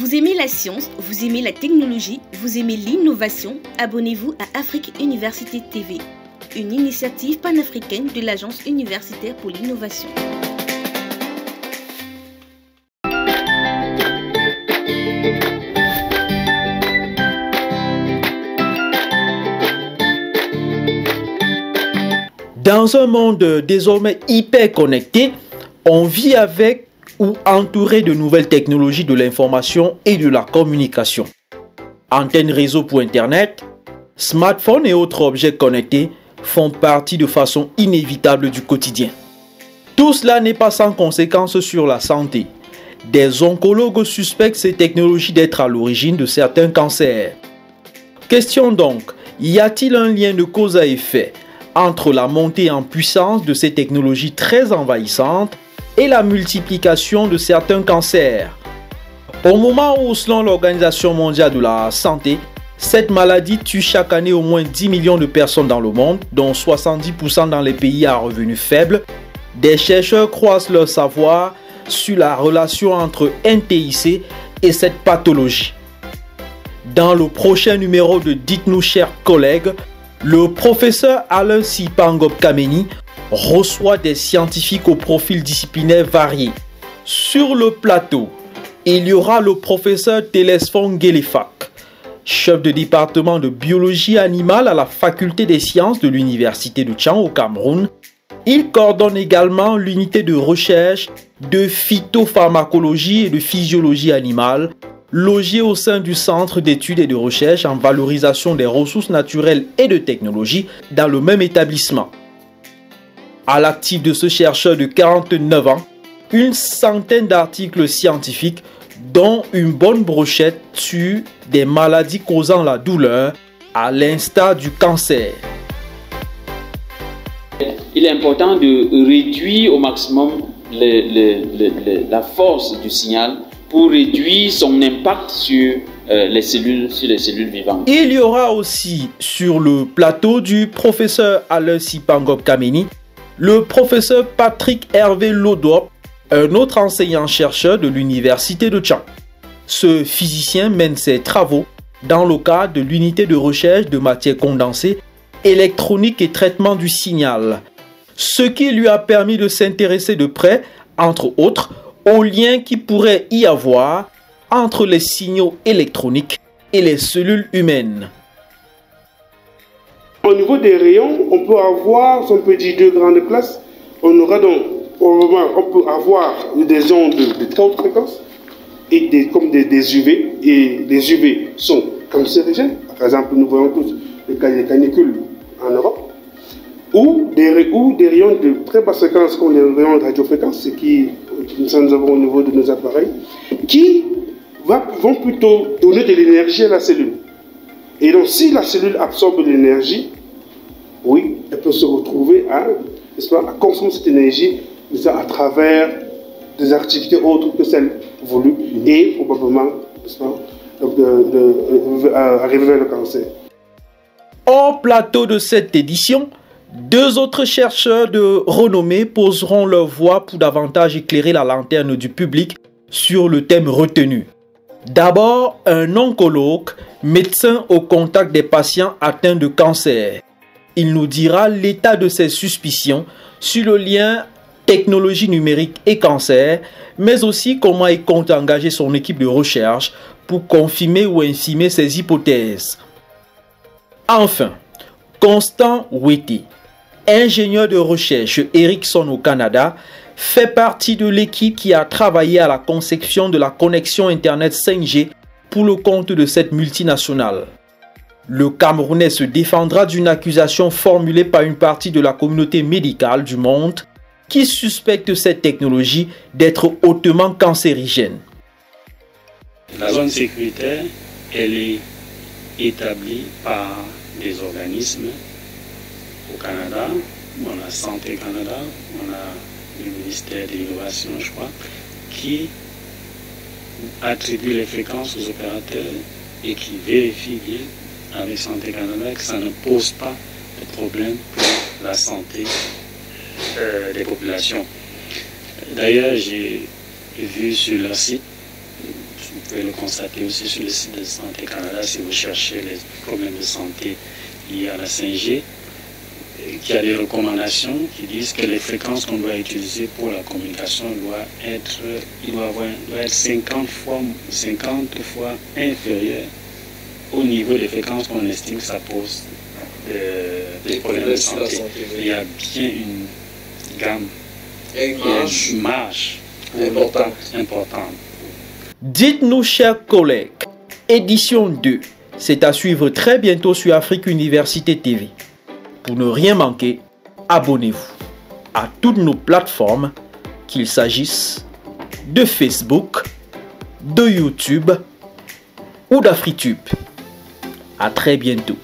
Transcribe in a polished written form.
Vous aimez la science, vous aimez la technologie, vous aimez l'innovation? Abonnez-vous à Afrique Université TV, une initiative panafricaine de l'Agence universitaire pour l'innovation. Dans un monde désormais hyper connecté, on vit avec ou entouré de nouvelles technologies de l'information et de la communication. Antennes réseau pour Internet, smartphones et autres objets connectés font partie de façon inévitable du quotidien. Tout cela n'est pas sans conséquences sur la santé. Des oncologues suspectent ces technologies d'être à l'origine de certains cancers. Question donc, y a-t-il un lien de cause à effet entre la montée en puissance de ces technologies très envahissantes et la multiplication de certains cancers? Au moment où, selon l'Organisation mondiale de la santé, cette maladie tue chaque année au moins 10 millions de personnes dans le monde, dont 70% dans les pays à revenus faibles, des chercheurs croisent leur savoir sur la relation entre NTIC et cette pathologie. Dans le prochain numéro de Dites-nous, chers collègues, le professeur Alain Sipangop Kameni reçoit des scientifiques au profil disciplinaire varié. Sur le plateau, il y aura le professeur Télesphore Gelefak, chef de département de biologie animale à la faculté des sciences de l'université de Tchang au Cameroun. Il coordonne également l'unité de recherche de phytopharmacologie et de physiologie animale, logé au sein du Centre d'études et de recherche en valorisation des ressources naturelles et de technologie dans le même établissement. À l'actif de ce chercheur de 49 ans, une centaine d'articles scientifiques, dont une bonne brochette sur des maladies causant la douleur, à l'instar du cancer. Il est important de réduire au maximum la force du signal pour réduire son impact sur les cellules vivantes. Il y aura aussi sur le plateau du professeur Alain Sipangop Kameni, le professeur Patrick Hervé Lodop, un autre enseignant-chercheur de l'université de Tchang. Ce physicien mène ses travaux dans le cadre de l'unité de recherche de matières condensées, électronique et traitement du signal, ce qui lui a permis de s'intéresser de près, entre autres, aux liens qui pourrait y avoir entre les signaux électroniques et les cellules humaines. Au niveau des rayons, on peut avoir, si on peut dire, deux grandes classes. On aura donc, on peut avoir des ondes de très haute fréquence et comme des UV. Et les UV sont cancérigènes. Par exemple, nous voyons tous les canicules en Europe. Ou des rayons de très basse fréquence, comme les rayons de radiofréquence, ce qui nous avons au niveau de nos appareils, qui vont plutôt donner de l'énergie à la cellule. Et donc, si la cellule absorbe de l'énergie, oui, elle peut se retrouver à consommer cette énergie à travers des activités autres que celles voulues et probablement arriver vers le cancer. Au plateau de cette édition, deux autres chercheurs de renommée poseront leur voix pour davantage éclairer la lanterne du public sur le thème retenu. D'abord, un oncologue, médecin au contact des patients atteints de cancer. Il nous dira l'état de ses suspicions sur le lien technologie numérique et cancer, mais aussi comment il compte engager son équipe de recherche pour confirmer ou infirmer ses hypothèses. Enfin, Constant Wete, ingénieur de recherche Ericsson au Canada, fait partie de l'équipe qui a travaillé à la conception de la connexion Internet 5G pour le compte de cette multinationale. Le Camerounais se défendra d'une accusation formulée par une partie de la communauté médicale du monde qui suspecte cette technologie d'être hautement cancérigène. La zone sécuritaire, elle est établie par des organismes au Canada. On a Santé Canada, on a le ministère de l'Innovation, je crois, qui attribue les fréquences aux opérateurs et qui vérifie bien avec Santé Canada que ça ne pose pas de problème pour la santé des populations. D'ailleurs, j'ai vu sur leur site Vous pouvez le constater aussi sur le site de Santé Canada si vous cherchez les problèmes de santé liés à la 5G, qui a des recommandations qui disent que les fréquences qu'on doit utiliser pour la communication doit être 50 fois inférieures au niveau des fréquences qu'on estime que ça pose des problèmes de santé. Il y a bien une gamme, une marge importante. Dites-nous, chers collègues, édition 2, c'est à suivre très bientôt sur Afrique Université TV. Pour ne rien manquer, abonnez-vous à toutes nos plateformes, qu'il s'agisse de Facebook, de YouTube ou d'AfriTube. À très bientôt.